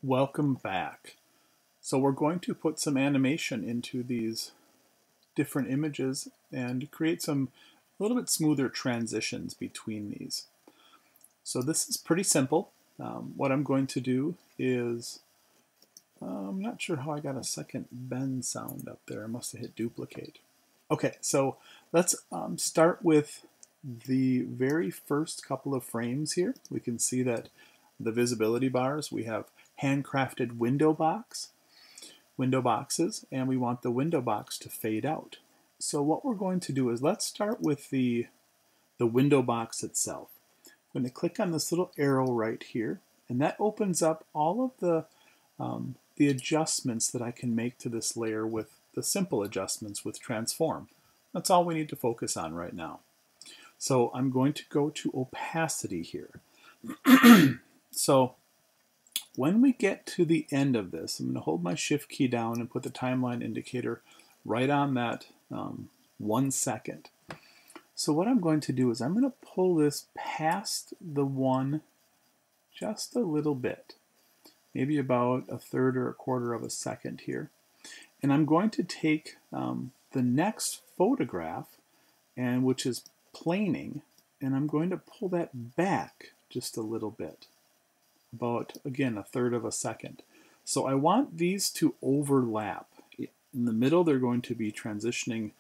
Welcome back. So we're going to put some animation into these different images and create some a little bit smoother transitions between these. So this is pretty simple. What I'm going to do is, I'm not sure how I got a second bend sound up there. I must have hit duplicate. Okay, so let's start with the very first couple of frames here. We can see that the visibility bars, we have handcrafted window boxes, and we want the window box to fade out. So what we're going to do is let's start with the window box itself. I'm going to click on this little arrow right here, and that opens up all of the adjustments that I can make to this layer with the simple adjustments with transform. That's all we need to focus on right now. So I'm going to go to opacity here. So when we get to the end of this, I'm going to hold my shift key down and put the timeline indicator right on that 1 second. So what I'm going to do is I'm going to pull this past the 1 just a little bit, maybe about a third or a quarter of a second here. And I'm going to take the next photograph, and which is planing, and I'm going to pull that back just a little bit, about, again, a third of a second. So I want these to overlap. In the middle, they're going to be transitioning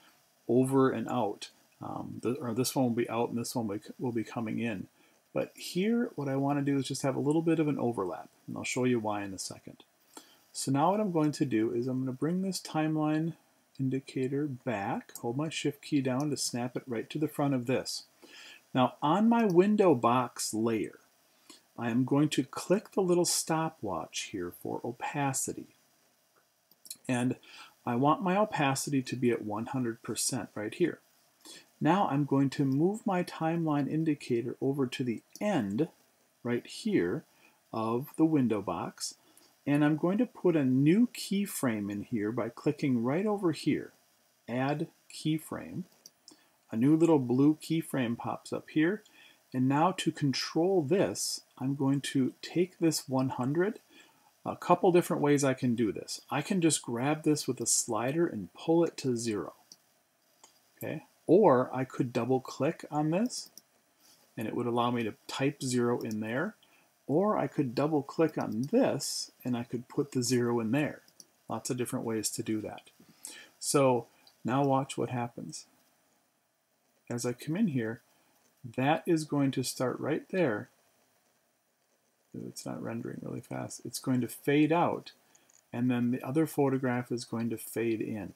over and out. Or this one will be out and this one will be coming in. But here, what I want to do is just have a little bit of an overlap, and I'll show you why in a second. So now what I'm going to do is I'm going to bring this timeline indicator back, hold my shift key down to snap it right to the front of this. Now on my window box layer, I am going to click the little stopwatch here for opacity. And I want my opacity to be at 100% right here. Now I'm going to move my timeline indicator over to the end right here of the window box, and I'm going to put a new keyframe in here by clicking right over here, add keyframe. A new little blue keyframe pops up here, and now to control this, I'm going to take this 100. A couple different ways I can do this. I can just grab this with a slider and pull it to 0. Okay? Or I could double click on this and it would allow me to type 0 in there. Or I could double click on this and I could put the 0 in there. Lots of different ways to do that. So now watch what happens. As I come in here, that is going to start right there. It's not rendering really fast. It's going to fade out, and then the other photograph is going to fade in. And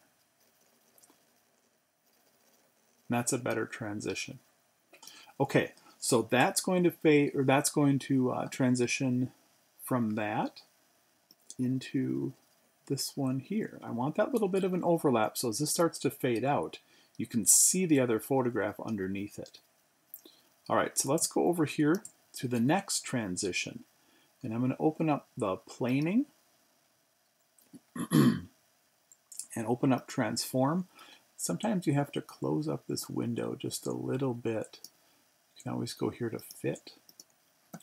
that's a better transition. Okay, so that's going to fade, or that's going to transition from that into this one here. I want that little bit of an overlap, so as this starts to fade out, you can see the other photograph underneath it. All right, so let's go over here to the next transition. And I'm going to open up the planing and open up transform. Sometimes you have to close up this window just a little bit. You can always go here to fit,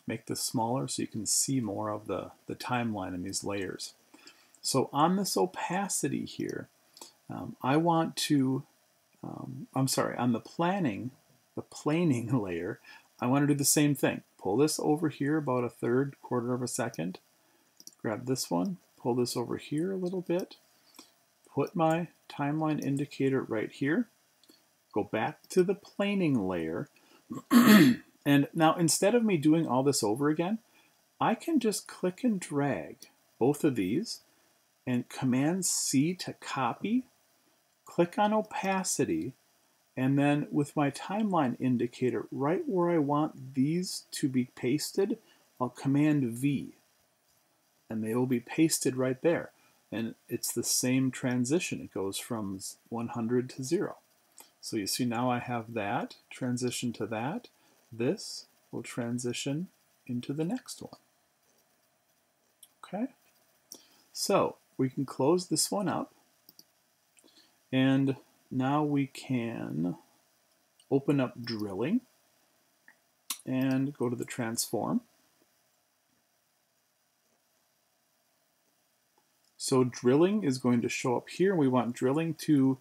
make this smaller so you can see more of the timeline in these layers. So on this opacity here, I want to, on the planing layer, I want to do the same thing. Pull this over here about a third, quarter of a second. Grab this one, pull this over here a little bit. Put my timeline indicator right here. Go back to the planing layer. And now instead of me doing all this over again, I can just click and drag both of these and Command C to copy. Click on opacity. And then with my timeline indicator, right where I want these to be pasted, I'll Command V. And they will be pasted right there. And it's the same transition. It goes from 100 to 0. So you see now I have that, transition to that. This will transition into the next one. Okay? So we can close this one up. And now we can open up drilling and go to the transform. So drilling is going to show up here. We want drilling to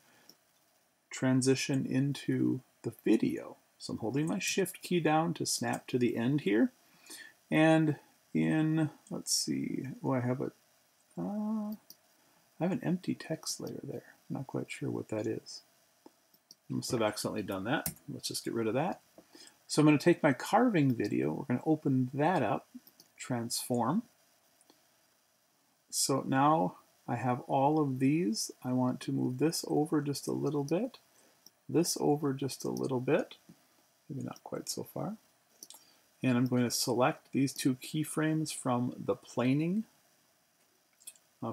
transition into the video. So I'm holding my shift key down to snap to the end here. And in, let's see, oh, I have an empty text layer there. I'm not quite sure what that is. I must have accidentally done that. Let's just get rid of that. So I'm going to take my carving video. We're going to open that up, transform. So now I have all of these. I want to move this over just a little bit, this over just a little bit, maybe not quite so far. And I'm going to select these two keyframes from the planing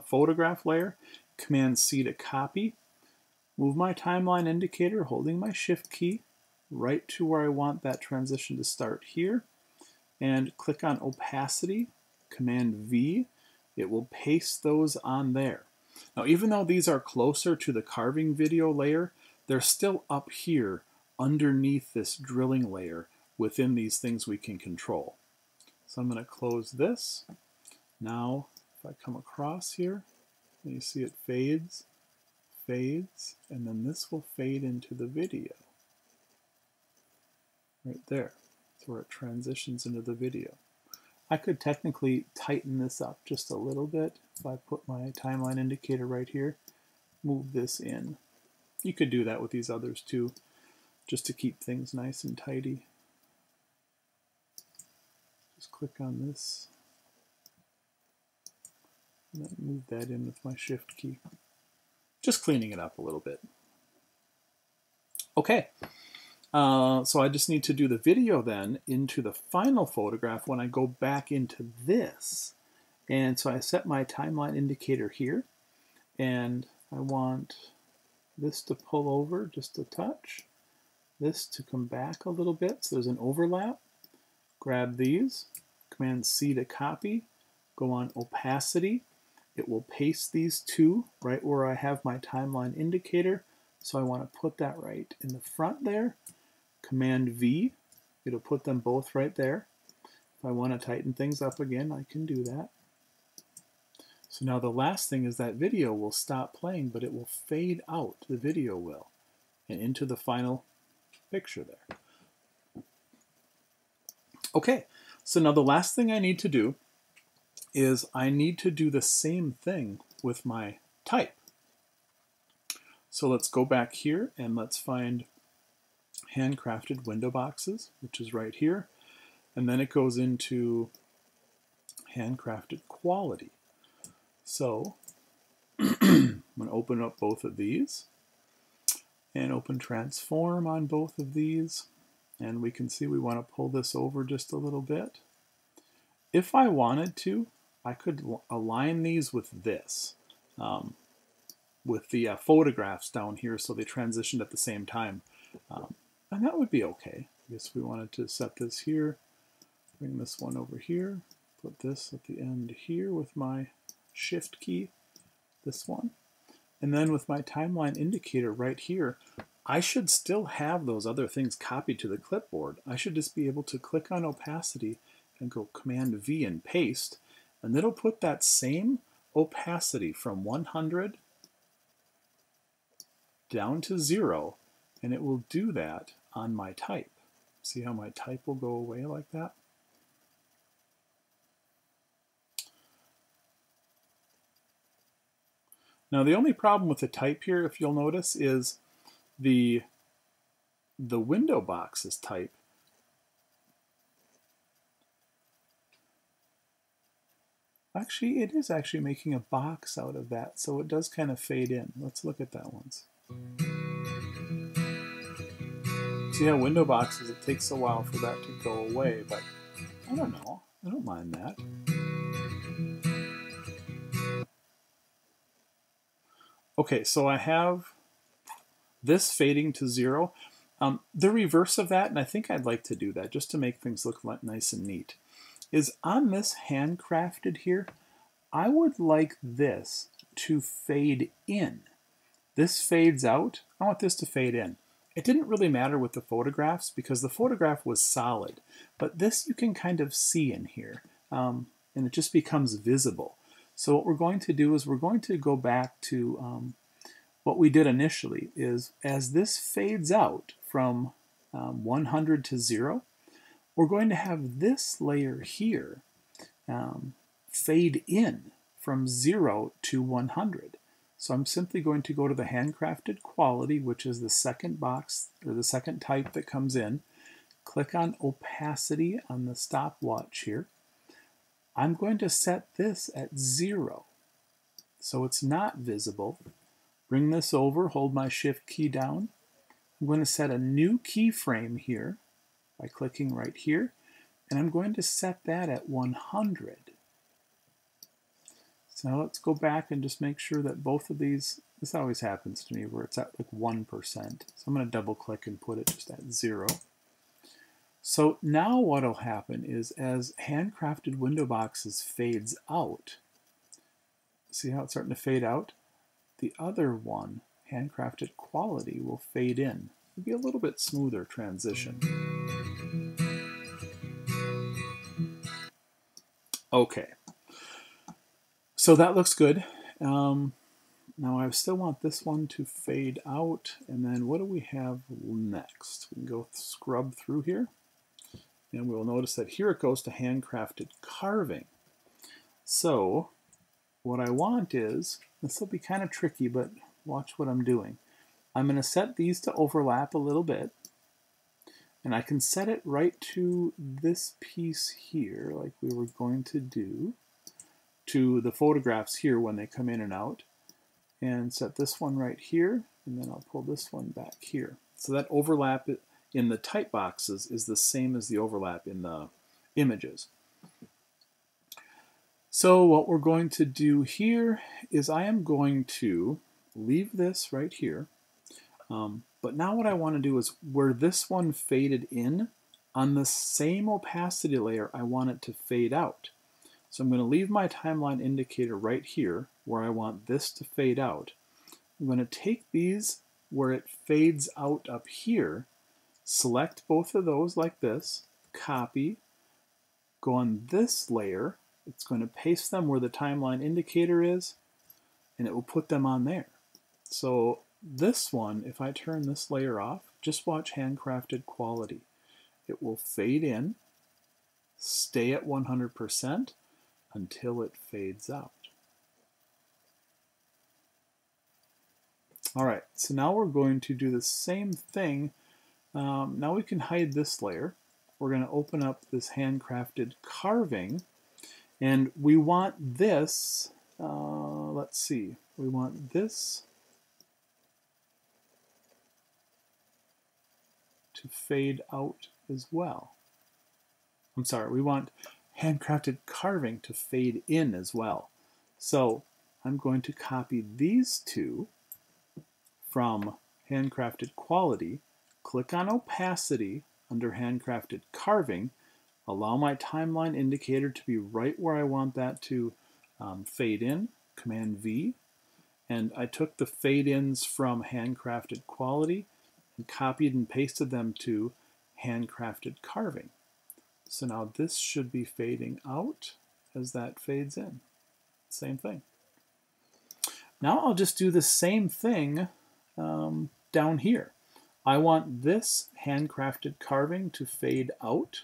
photograph layer, Command C to copy, move my timeline indicator holding my shift key right to where I want that transition to start here, and click on opacity, Command V. It will paste those on there. Now, even though these are closer to the carving video layer, they're still up here underneath this drilling layer within these things we can control. So I'm going to close this. Now, if I come across here, and you see it fades, and then this will fade into the video. Right there. That's where it transitions into the video. I could technically tighten this up just a little bit if I put my timeline indicator right here, move this in. You could do that with these others too, just to keep things nice and tidy. Just click on this and then move that in with my shift key. Just cleaning it up a little bit. Okay. So I just need to do the video then into the final photograph when I go back into this. And so I set my timeline indicator here, and I want this to pull over just a touch, this to come back a little bit so there's an overlap. Grab these, Command C to copy, go on opacity. It will paste these two right where I have my timeline indicator. So I want to put that right in the front there. Command V, it'll put them both right there. If I want to tighten things up again, I can do that. So now the last thing is that video will stop playing, but it will fade out, the video will, and into the final picture there. Okay, so now the last thing I need to do is I need to do the same thing with my type. So let's go back here and let's find handcrafted window boxes, which is right here, and then it goes into handcrafted quality. So I'm going to open up both of these and open transform on both of these, and we can see we want to pull this over just a little bit. If I wanted to, I could align these with this, with the photographs down here so they transitioned at the same time. And that would be okay. I guess we wanted to set this here, bring this one over here, put this at the end here with my shift key, this one. And then with my timeline indicator right here, I should still have those other things copied to the clipboard. I should just be able to click on opacity and go Command V and paste, and it'll put that same opacity from 100 down to 0, and it will do that on my type. See how my type will go away like that? Now the only problem with the type here, if you'll notice, is the window box's type. Actually, it is actually making a box out of that, so it does kind of fade in. Let's look at that once. See how window boxes, it takes a while for that to go away, but I don't know. I don't mind that. Okay, so I have this fading to 0. The reverse of that, and I think I'd like to do that just to make things look nice and neat, is on this handcrafted here, I would like this to fade in. This fades out. I want this to fade in. It didn't really matter with the photographs because the photograph was solid, but this you can kind of see in here, and it just becomes visible. So what we're going to do is we're going to go back to what we did initially is as this fades out from 100 to 0, we're going to have this layer here fade in from 0 to 100. So I'm simply going to go to the handcrafted quality, which is the second box or the second type that comes in. Click on opacity on the stopwatch here. I'm going to set this at 0, so it's not visible. Bring this over, hold my shift key down. I'm going to set a new keyframe here by clicking right here, and I'm going to set that at 100. So now let's go back and just make sure that both of these, this always happens to me where it's at like 1%. So I'm going to double click and put it just at 0. So now what will happen is as handcrafted window boxes fades out, see how it's starting to fade out? The other one, handcrafted quality, will fade in. It'll be a little bit smoother transition. Okay, so that looks good. Now I still want this one to fade out, and then what do we have next? We can go scrub through here, and we'll notice that here it goes to handcrafted carving. So what I want is, this will be kind of tricky, but watch what I'm doing. I'm going to set these to overlap a little bit, and I can set it right to this piece here, like we were going to do, to the photographs here when they come in and out, and set this one right here, and then I'll pull this one back here. So that overlap in the type boxes is the same as the overlap in the images. So what we're going to do here is I am going to leave this right here, but now what I want to do is where this one faded in, on the same opacity layer I want it to fade out. So I'm going to leave my timeline indicator right here where I want this to fade out. I'm going to take these where it fades out up here, select both of those like this, copy, go on this layer, it's going to paste them where the timeline indicator is, and it will put them on there. So this one, if I turn this layer off, just watch handcrafted quality. It will fade in, stay at 100%, until it fades out. All right, so now we're going to do the same thing. Now we can hide this layer. We're going to open up this handcrafted carving, and we want this, let's see, we want this to fade out as well. I'm sorry, we want handcrafted carving to fade in as well. So I'm going to copy these two from handcrafted quality, click on opacity under handcrafted carving, allow my timeline indicator to be right where I want that to fade in, Command V, and I took the fade ins from handcrafted quality and copied and pasted them to handcrafted carving. So now this should be fading out as that fades in. Same thing. Now I'll just do the same thing down here. I want this handcrafted carving to fade out.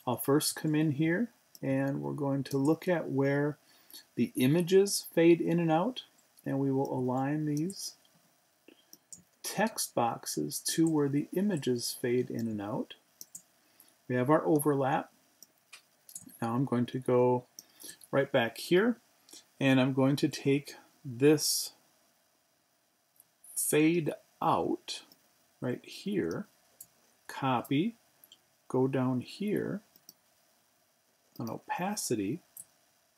I'll first come in here and we're going to look at where the images fade in and out, and we will align these text boxes to where the images fade in and out. We have our overlap. Now I'm going to go right back here, and I'm going to take this fade out right here, copy, go down here on opacity,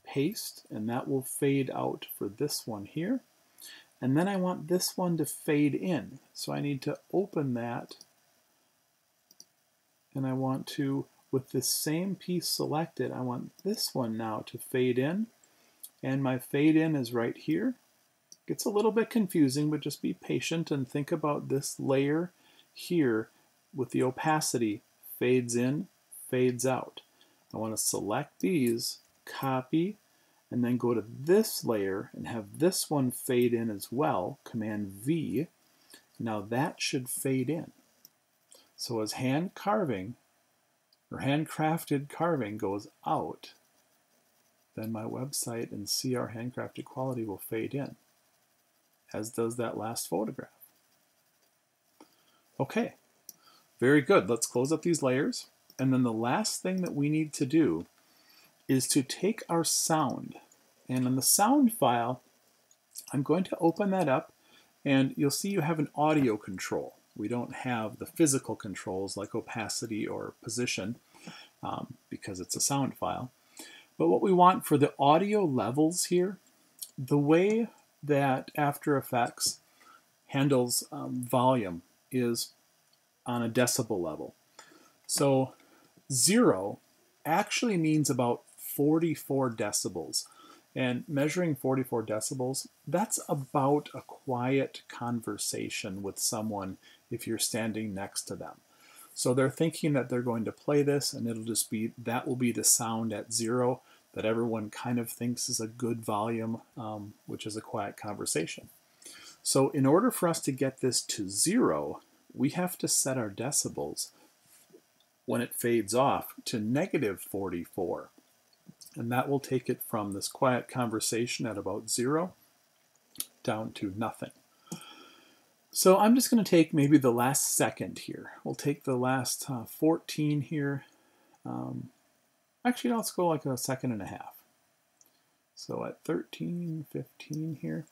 paste, and that will fade out for this one here. And then I want this one to fade in. So I need to open that, and I want to, with this same piece selected, I want this one now to fade in, and my fade in is right here. Gets a little bit confusing, but just be patient and think about this layer here with the opacity fades in, fades out. I want to select these, copy, and then go to this layer and have this one fade in as well, Command V. Now that should fade in. So as hand carving or handcrafted carving goes out, then my website and CR handcrafted quality will fade in, as does that last photograph. Okay, very good. Let's close up these layers. And then the last thing that we need to do is to take our sound. And in the sound file, I'm going to open that up, and you'll see you have an audio control. We don't have the physical controls like opacity or position because it's a sound file. But what we want for the audio levels here, the way that After Effects handles volume is on a decibel level. So 0 actually means about 44 decibels. And measuring 44 decibels, that's about a quiet conversation with someone if you're standing next to them. So they're thinking that they're going to play this, and it'll just be, that will be the sound at 0 that everyone kind of thinks is a good volume, which is a quiet conversation. So in order for us to get this to 0, we have to set our decibels when it fades off to -44. And that will take it from this quiet conversation at about 0 down to nothing. So I'm just going to take maybe the last second here. We'll take the last 14 here. Actually, let's go like a second and a half. So at 13, 15 here,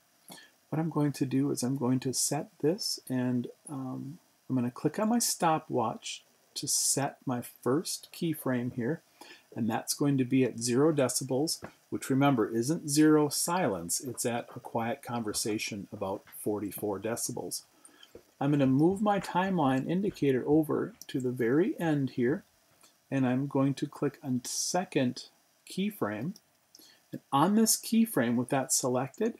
what I'm going to do is I'm going to set this, and I'm going to click on my stopwatch to set my first keyframe here, and that's going to be at 0 decibels, which remember isn't 0 silence, it's at a quiet conversation about 44 decibels. I'm going to move my timeline indicator over to the very end here, and I'm going to click on second keyframe. And on this keyframe with that selected,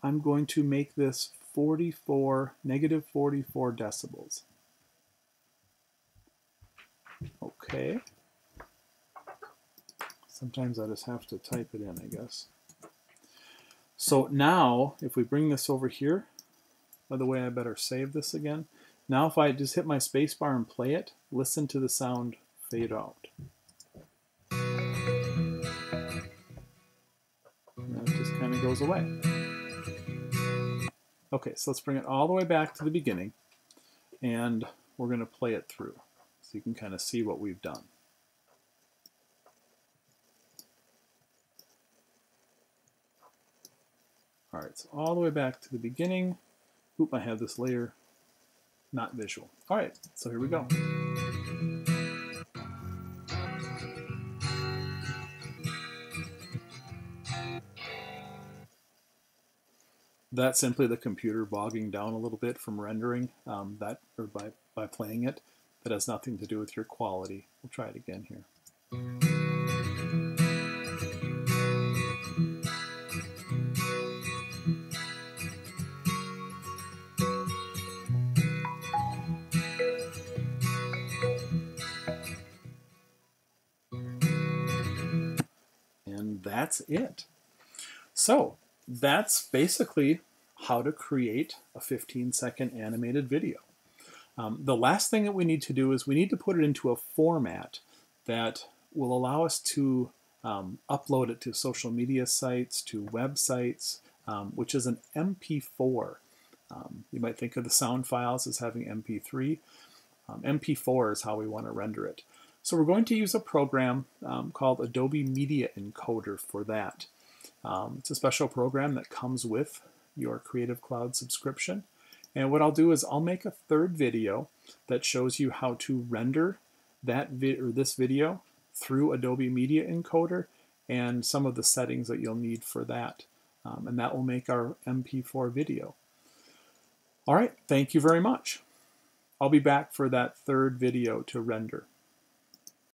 I'm going to make this -44 decibels. Okay. Sometimes I just have to type it in, I guess. So now, if we bring this over here, by the way, I better save this again. Now if I just hit my spacebar and play it, listen to the sound fade out. And it just kind of goes away. Okay, so let's bring it all the way back to the beginning, and we're going to play it through so you can kind of see what we've done. All right, so all the way back to the beginning. Oop, I have this layer not visual. All right, so here we go. That's simply the computer bogging down a little bit from rendering by playing it. That has nothing to do with your quality. We'll try it again here. And that's it. So that's basically how to create a 15-second animated video. The last thing that we need to do is we need to put it into a format that will allow us to upload it to social media sites, to websites, which is an MP4. You might think of the sound files as having MP3. MP4 is how we want to render it. So we're going to use a program called Adobe Media Encoder for that. It's a special program that comes with your Creative Cloud subscription. And what I'll do is I'll make a third video that shows you how to render this video through Adobe Media Encoder and some of the settings that you'll need for that. And that will make our MP4 video. All right, thank you very much. I'll be back for that third video to render.